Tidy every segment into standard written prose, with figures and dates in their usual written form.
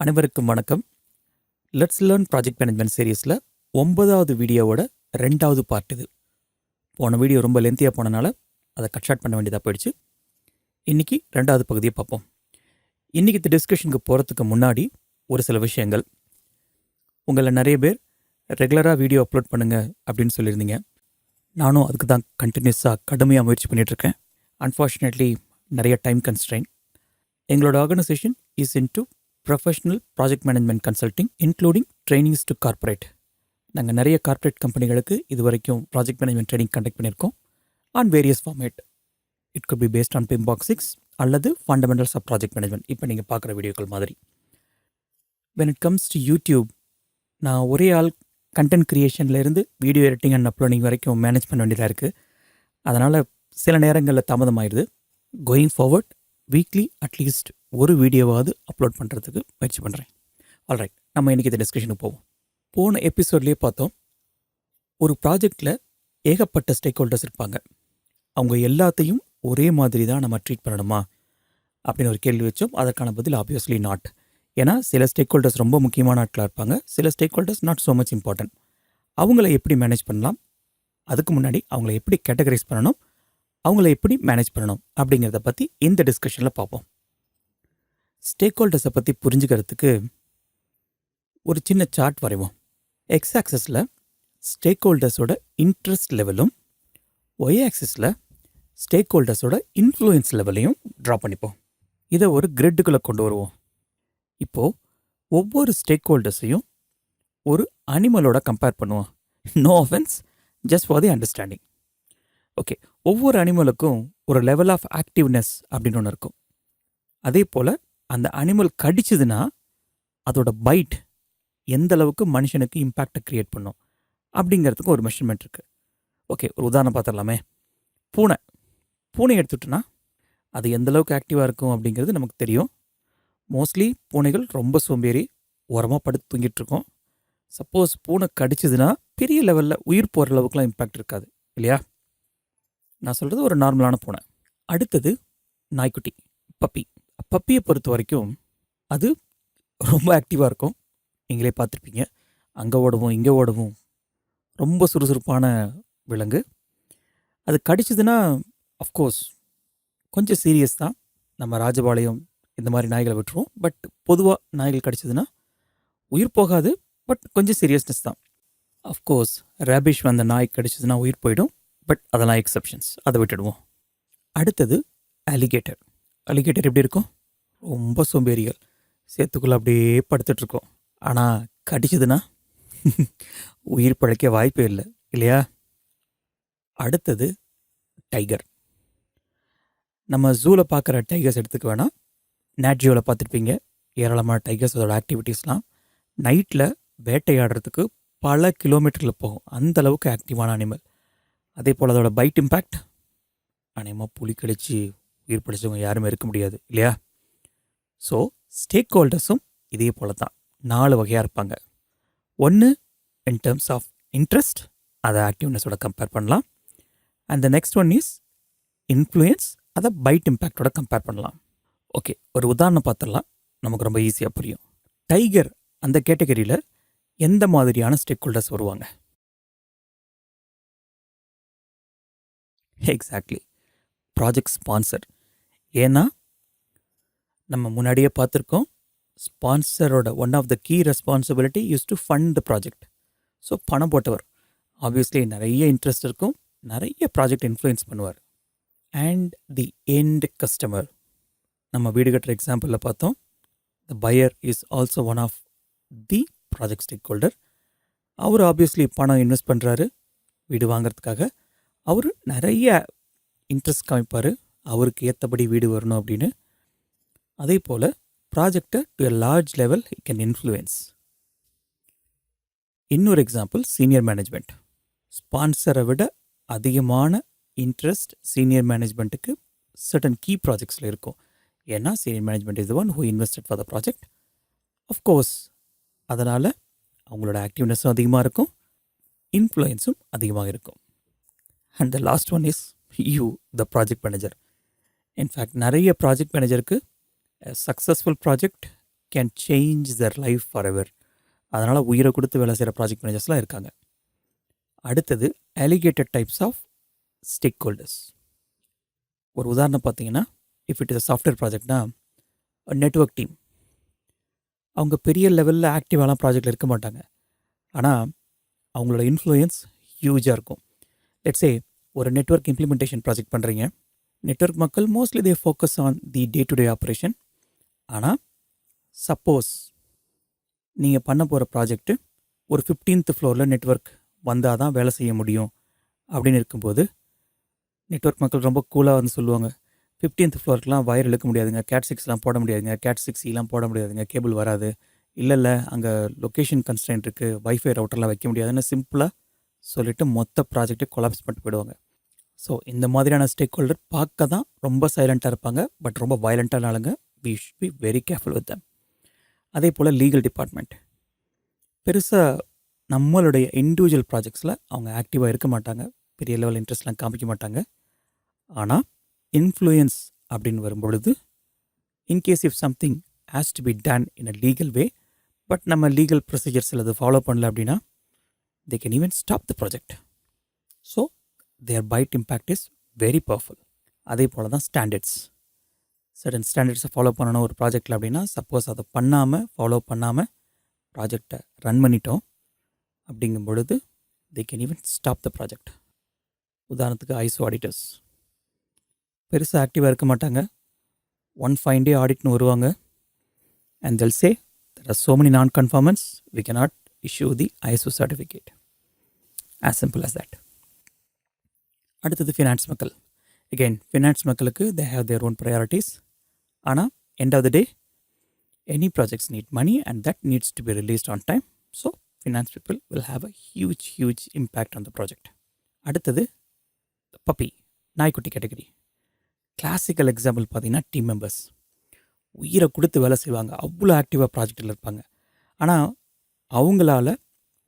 அனைவருக்கும் வணக்கம். Let's learn project management சீரீஸில் 9வது வீடியோவோட 2வது பார்ட் இது. போன வீடியோ ரொம்ப லென்த்தியாக போனனால அதை கட் ஷார்ட் பண்ண வேண்டியதாக போயிடுச்சு. இன்றைக்கி 2வது பகுதியை பார்ப்போம். இன்றைக்கி இந்த டிஸ்கஷனுக்கு போகிறதுக்கு முன்னாடி ஒரு சில விஷயங்கள். உங்களில் நிறைய பேர் ரெகுலராக வீடியோ அப்லோட் பண்ணுங்கள் அப்படின்னு சொல்லியிருந்தீங்க. நானும் அதுக்கு தான் கண்டினியூஸாக கடுமையாக முயற்சி பண்ணிகிட்ருக்கேன். அன்ஃபார்ச்சுனேட்லி நிறைய டைம் கன்ஸ்ட்ரெயின். எங்களோட organization is into professional project management consulting including trainings to corporate. நாங்கள் நிறைய கார்ப்பரேட் கம்பெனிகளுக்கு இது வரைக்கும் ப்ராஜெக்ட் மேனேஜ்மெண்ட் ட்ரைனிங் கண்டக்ட் பண்ணியிருக்கோம் on various format. It could be based on PMBOK 6 அல்லது ஃபண்டமெண்டல்ஸ் ஆஃப் ப்ராஜெக்ட் மேனேஜ்மெண்ட். இப்போ நீங்கள் பார்க்குற வீடியோக்கள் மாதிரி. When it comes to YouTube, நான் ஒரே ஆள் கண்டென்ட் க்ரியேஷன்லேருந்து வீடியோ எடிட்டிங் அண்ட் அப்லோடிங் வரைக்கும் மேனேஜ் பண்ண வேண்டியதாக இருக்குது. அதனால் சில நேரங்களில் தாமதமாயிடுது. கோயிங் ஃபார்வர்ட் வீக்லி அட்லீஸ்ட் ஒரு வீடியோவாவது அப்லோட் பண்ணுறதுக்கு முயற்சி பண்ணுறேன். ஆல்ரைட், நம்ம இன்றைக்கி இந்த டிஸ்கஷனுக்கு போவோம். போன எபிசோட்லேயே பார்த்தோம், ஒரு ப்ராஜெக்டில் ஏகப்பட்ட ஸ்டேக் ஹோல்டர்ஸ் இருப்பாங்க. அவங்க எல்லாத்தையும் ஒரே மாதிரி தான் நம்ம ட்ரீட் பண்ணணுமா அப்படின்னு ஒரு கேள்வி வச்சோம். அதற்கான பதில் ஆப்வியஸ்லி நாட். ஏன்னா சில ஸ்டேக் ஹோல்டர்ஸ் ரொம்ப முக்கியமான ஆட்களாக இருப்பாங்க, சில stack holders not so much important. அவங்கள எப்படி மேனேஜ் பண்ணலாம், அதுக்கு முன்னாடி அவங்கள எப்படி கேட்டகரைஸ் பண்ணணும், அவங்கள எப்படி மேனேஜ் பண்ணணும் அப்படிங்கிறத பற்றி இந்த டிஸ்கஷனில் பார்ப்போம். ஸ்டேக் ஹோல்டர்ஸை பற்றி புரிஞ்சுக்கிறதுக்கு ஒரு சின்ன சார்ட் வரைவோம். எக்ஸ் ஆக்சிஸில் ஸ்டேக் ஹோல்டர்ஸோட இன்ட்ரெஸ்ட் லெவலும், ஒய் ஆக்சிஸில் ஸ்டேக் ஹோல்டர்ஸோட இன்ஃப்ளூயன்ஸ் லெவலையும் ட்ரா பண்ணிப்போம். இதை ஒரு கிரிட்டுக்குள்ளே கொண்டு வருவோம். இப்போது ஒவ்வொரு ஸ்டேக் ஹோல்டர்ஸையும் ஒரு அனிமலோட கம்பேர் பண்ணுவோம். No offence, just for the understanding. Okay, ஒவ்வொரு அனிமலுக்கும் ஒரு லெவல் ஆஃப் ஆக்டிவ்னஸ் அப்படின்னு ஒன்று இருக்கும். அதே போல் அந்த அனிமல் கடிச்சதுன்னா அதோட பைட் எந்த அளவுக்கு மனுஷனுக்கு இம்பேக்டை க்ரியேட் பண்ணும் அப்படிங்கிறதுக்கு ஒரு மெஷர்மெண்ட் இருக்குது. ஓகே, ஒரு உதாரணம் பார்த்துடலாமே. பூனை எடுத்துட்டோன்னா அது எந்த அளவுக்கு ஆக்டிவாக இருக்கும் அப்படிங்கிறது நமக்கு தெரியும். மோஸ்ட்லி பூனைகள் ரொம்ப சோம்பேறி, ஓரமாக படுத்து தூங்கிட்டு இருக்கோம். சப்போஸ் பூனை கடிச்சதுன்னா பெரிய லெவலில் உயிர் போகிற அளவுக்குலாம் இம்பேக்ட் இருக்காது இல்லையா? நான் சொல்கிறது ஒரு நார்மலான பூனை. அடுத்தது நாய்க்குட்டி, பப்பியை பொறுத்த வரைக்கும் அது ரொம்ப ஆக்டிவாக இருக்கும். நீங்களே பார்த்துருப்பீங்க, அங்கே ஓடவும் இங்கே ஓடவும், ரொம்ப சுறுசுறுப்பான விலங்கு. அது கடிச்சதுன்னா அஃப்கோர்ஸ் கொஞ்சம் சீரியஸ் தான். நம்ம ராஜபாளையம் இந்த மாதிரி நாய்களை விட்டுருவோம். பட் பொதுவாக நாய்கள் கடிச்சதுன்னா உயிர் போகாது, பட் கொஞ்சம் சீரியஸ்னஸ் தான். அஃப்கோர்ஸ் ரேபிஷ் வந்த நாய் கடிச்சதுன்னா உயிர் போயிடும், பட் அதெல்லாம் எக்ஸப்ஷன்ஸ், அதை விட்டுடுவோம். அடுத்தது அலிகேட்டர். அலிகேட்டர் எப்படி இருக்கும்? ரொம்ப சோம்பேறிகள், சேத்துக்குள்ளே அப்படியே படுத்துட்ருக்கோம். ஆனால் கடிச்சதுன்னா உயிர் பழைக்க வாய்ப்பே இல்லை இல்லையா? அடுத்தது டைகர். நம்ம ஜூவில் பார்க்குற டைகர்ஸ் எடுத்துக்க வேணாம், நேட்ஜியோவில் பார்த்துருப்பீங்க. ஏராளமான டைகர்ஸ், அதோட ஆக்டிவிட்டீஸ்லாம் நைட்டில் வேட்டையாடுறதுக்கு பல கிலோமீட்டரில் போகும். அந்த அளவுக்கு ஆக்டிவான அனிமல். அதே போல் அதோட பைட் இம்பேக்ட், அநேகமாக புலி கழிச்சு உயிர் பிடிச்சவங்க யாருமே இருக்க முடியாது இல்லையா? ஸோ ஸ்டேக் ஹோல்டர்ஸும் இதே போல தான் 4 வகையாக இருப்பாங்க. ஒன்று இன் டேர்ம்ஸ் ஆஃப் இன்ட்ரெஸ்ட், அதை ஆக்டிவ்னஸோட கம்பேர் பண்ணலாம். And the next one is influence, அதை பைட் இம்பேக்டோட கம்பேர் பண்ணலாம். ஓகே, ஒரு உதாரணம் பார்த்துடலாம், நமக்கு ரொம்ப ஈஸியாக புரியும். டைகர் அந்த கேட்டகரியில் எந்த மாதிரியான ஸ்டேக் ஹோல்டர்ஸ் வருவாங்க? Exactly, project sponsor. ஏன்னா நம்ம முன்னாடியே பார்த்துருக்கோம், ஸ்பான்சரோட one of the key responsibility use to fund the project. So பணம் போட்டவர் ஆப்வியஸ்லி நிறைய இன்ட்ரெஸ்ட் இருக்கும், நிறைய ப்ராஜெக்ட் இன்ஃப்ளூயன்ஸ் பண்ணுவார். அண்ட் தி எண்ட் கஸ்டமர், நம்ம வீடு கட்டுற எக்ஸாம்பிளில் பார்த்தோம், the buyer is also one of the project stakeholder. அவர் ஆப்வியஸ்லி பணம் இன்வெஸ்ட் பண்ணுறாரு வீடு வாங்கிறதுக்காக. அவர் நிறைய இன்ட்ரெஸ்ட் காமிப்பார், அவருக்கு ஏற்றபடி வீடு வரணும் அப்படின்னு. அதே போல் ப்ராஜெக்டை to a large level he can influence. இன்னொரு எக்ஸாம்பிள் சீனியர் மேனேஜ்மெண்ட். ஸ்பான்சரை விட அதிகமான இன்ட்ரெஸ்ட் சீனியர் மேனேஜ்மெண்ட்டுக்கு சர்டன் கீ ப்ராஜெக்ட்ஸில் இருக்கும். ஏன்னா senior management is the one who invested for the project. Of course அதனால் அவங்களோட ஆக்டிவ்னஸும் அதிகமாக இருக்கும், இன்ஃப்ளூயன்ஸும் அதிகமாக இருக்கும். And the last one is you, the project manager. In fact நிறைய ப்ராஜெக்ட் மேனேஜருக்கு successful project can change Dhar life for ever. அதனால் உயிரை கொடுத்து வேலை செய்கிற ப்ராஜெக்ட் மேனேஜர்ஸ்லாம் இருக்காங்க. அடுத்தது allocated types of stakeholders. ஒரு உதாரணம் பார்த்தீங்கன்னா, if it is a software ப்ராஜெக்ட்னா நெட்வொர்க் டீம். அவங்க பெரிய லெவலில் ஆக்டிவாலாம் ப்ராஜெக்டில் இருக்க மாட்டாங்க. ஆனால் அவங்களோட இன்ஃப்ளூயன்ஸ் ஹியூஜாக இருக்கும். லெட்ஸே ஒரு நெட்வொர்க் இம்ப்ளிமெண்டேஷன் ப்ராஜெக்ட் பண்ணுறீங்க. நெட்வொர்க் மக்கள் mostly they focus on the day to day operation. ஆனால் சப்போஸ் நீங்கள் பண்ண போகிற ப்ராஜெக்ட்டு ஒரு 15th ஃப்ளோரில் நெட்வொர்க் வந்தால் தான் வேலை செய்ய முடியும் அப்படின்னு இருக்கும்போது நெட்வொர்க் மக்கள் ரொம்ப கூலாக வந்து சொல்லுவாங்க, 15th ஃப்ளோருக்குலாம் வயர் இழுக்க முடியாதுங்க, கேட் 6லாம் போட முடியாதுங்க, கேட் 6E போட முடியாதுங்க, கேபிள் வராது, இல்லை அங்கே லொக்கேஷன் கன்ஸ்ட்ரெயின்ட் இருக்குது, வைஃபை ரவுட்டர்லாம் வைக்க முடியாதுன்னு சிம்பிளாக சொல்லிவிட்டு மொத்த ப்ராஜெக்டை கொலாப்ஸ் பண்ணிட்டு போயிடுவாங்க. ஸோ இந்த மாதிரியான ஸ்டேக் ஹோல்டர் பார்க்க தான் ரொம்ப சைலண்ட்டாக இருப்பாங்க, பட் ரொம்ப வயலண்ட்டான ஆளுங்க. We should be very careful with them. அதே போல் லீகல் டிபார்ட்மெண்ட் பெருசாக நம்மளுடைய இண்டிவிஜுவல் ப்ராஜெக்ட்ஸில் அவங்க ஆக்டிவாக இருக்க மாட்டாங்க, பெரிய லெவல் இன்ட்ரெஸ்ட்லாம் காமிக்க மாட்டாங்க. ஆனால் இன்ஃப்ளூயன்ஸ் அப்படின்னு வரும்பொழுது, in case if something has to be done in a legal way, but நம்ம லீகல் ப்ரொசீஜர்ஸில் அதை ஃபாலோ பண்ணல அப்படின்னா they can even stop the project. So their bite impact is very powerful. அதே போல் தான் ஸ்டாண்டர்ட்ஸ். சர்டன் ஸ்டாண்டர்ட்ஸை ஃபாலோ பண்ணணும் ஒரு ப்ராஜெக்டில் அப்படின்னா, சப்போஸ் அதை ஃபாலோ பண்ணாமல் ப்ராஜெக்டை ரன் பண்ணிட்டோம் அப்படிங்கும் பொழுது they can even stop the project. உதாரணத்துக்கு ஐசோ ஆடிட்டர்ஸ் பெருசாக ஆக்டிவாக இருக்க மாட்டாங்க. ஒன் ஃபைன் டே ஆடிட்னு வருவாங்க. And they'll say there are so many non-conformance, we cannot issue the ISO certificate. As simple as that. அடுத்தது ஃபினான்ஸ் மக்கள். அகெயின் ஃபினான்ஸ் மக்களுக்கு they have their own priorities. ஆனால் end of the day any projects need money and that needs to be released on time. So finance people will have a huge impact on the project. அடுத்தது puppy, நாய்க்குட்டி category. Classical example பார்த்தீங்கன்னா team members. உயிரை கொடுத்து வேலை செய்வாங்க, அவ்வளோ ஆக்டிவாக ப்ராஜெக்டில் இருப்பாங்க. ஆனால் அவங்களால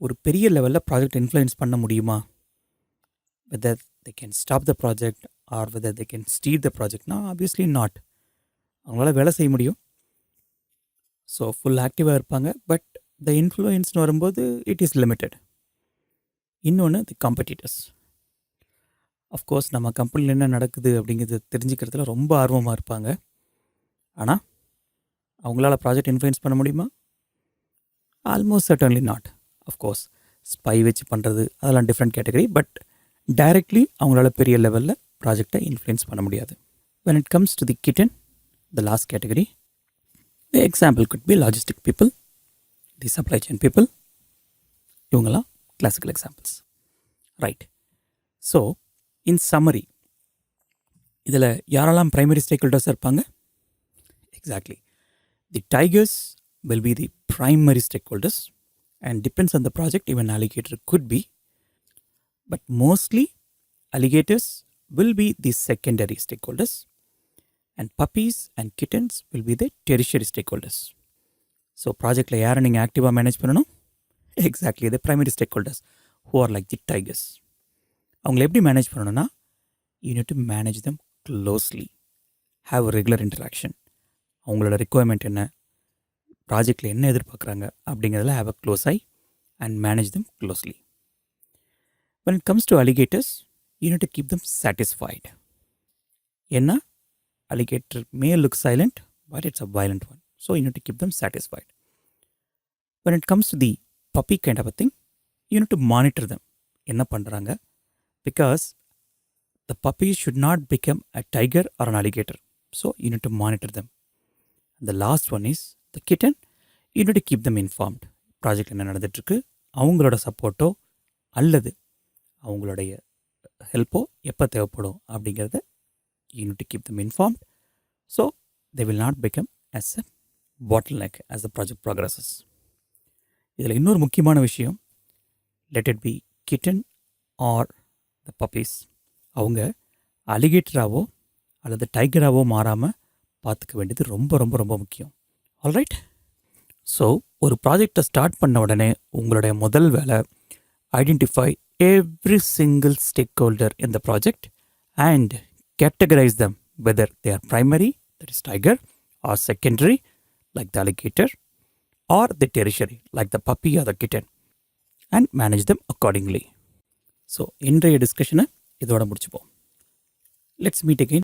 ஒரு பெரிய லெவலில் ப்ராஜெக்ட் இன்ஃப்ளூயன்ஸ் பண்ண முடியுமா? whether they can stop the project or whether they can steer the project, no, obviously not. அவங்களால வேலை செய்ய முடியும், ஸோ ஃபுல் ஆக்டிவாக இருப்பாங்க, பட் த இன்ஃப்ளூயன்ஸ்னு வரும்போது இட் இஸ் லிமிட்டட். இன்னொன்று தி காம்படிட்டர்ஸ். அஃப்கோர்ஸ் நம்ம கம்பெனியில் என்ன நடக்குது அப்படிங்கிறது தெரிஞ்சுக்கிறதுல ரொம்ப ஆர்வமாக இருப்பாங்க. ஆனால் அவங்களால ப்ராஜெக்ட் இன்ஃப்ளூயன்ஸ் பண்ண முடியுமா? Almost certainly not. Of course spy வச்சு பண்ணுறது அதெல்லாம் டிஃப்ரெண்ட் கேட்டகரி, பட் டைரக்ட்லி அவங்களால பெரிய லெவலில் ப்ராஜெக்டை இன்ஃப்ளூயன்ஸ் பண்ண முடியாது. when it comes to the kitten, the last category, the example could be logistic people, the supply chain people. இவங்கெல்லாம் classical examples. Right. So in summary, இதில் யாரெல்லாம் ப்ரைமரி ஸ்டேக் ஹோல்டர்ஸ் இருப்பாங்க? Exactly, the tigers will be the primary stakeholders, and depends on the project, even alligator could be, but mostly alligators will be the secondary stakeholders, and puppies and kittens will be the tertiary stakeholders. So projectல யாரை நீங்கள் ஆக்டிவாக manage பண்ணணும்? Exactly, the primary stakeholders who are like the tigers. அவங்களை எப்படி manage பண்ணணும்னா, you need to manage them closely, have a regular interaction. அவங்களோட requirement என்ன, ப்ராஜெக்டில் என்ன எதிர்பார்க்குறாங்க அப்படிங்கிறதுல have a close eye and manage them closely. When it comes to alligators, you need to keep them satisfied. ஏன்னா alligator may look silent, but it's a violent one. So you need to keep them satisfied. When it comes to the puppy kind of a thing, you need to monitor them. என்ன பண்ணுறாங்க? Because the puppy should not become a tiger or an alligator. So you need to monitor them. And the last one is the kitten. You need to keep them informed. Project என்ன நடந்துட்டுருக்கு, அவங்களோட சப்போர்ட்டோ அல்லது அவங்களுடைய ஹெல்ப்போ எப்போ தேவைப்படும் அப்படிங்கிறத you need to keep them informed. So they will not become as a bottleneck as the project progresses. இதில் இன்னொரு முக்கியமான விஷயம், let it be kitten or the puppies, அவங்க அலிகேட்டராகவோ அல்லது டைகராகவோ மாறாமல் பார்த்துக்க வேண்டியது ரொம்ப ரொம்ப ரொம்ப முக்கியம். ஆல்ரைட். ஸோ ஒரு ப்ராஜெக்டை ஸ்டார்ட் பண்ண உடனே உங்களுடைய முதல் வேலை, identify every single stakeholder in the project and categorize them whether they are primary, that is tiger, or secondary, like the alligator, or the territory like the puppy or the kitten, and manage them accordingly. So இன்றைய டிஸ்கஷனை இதோட முடிச்சுப்போம். Let's meet again.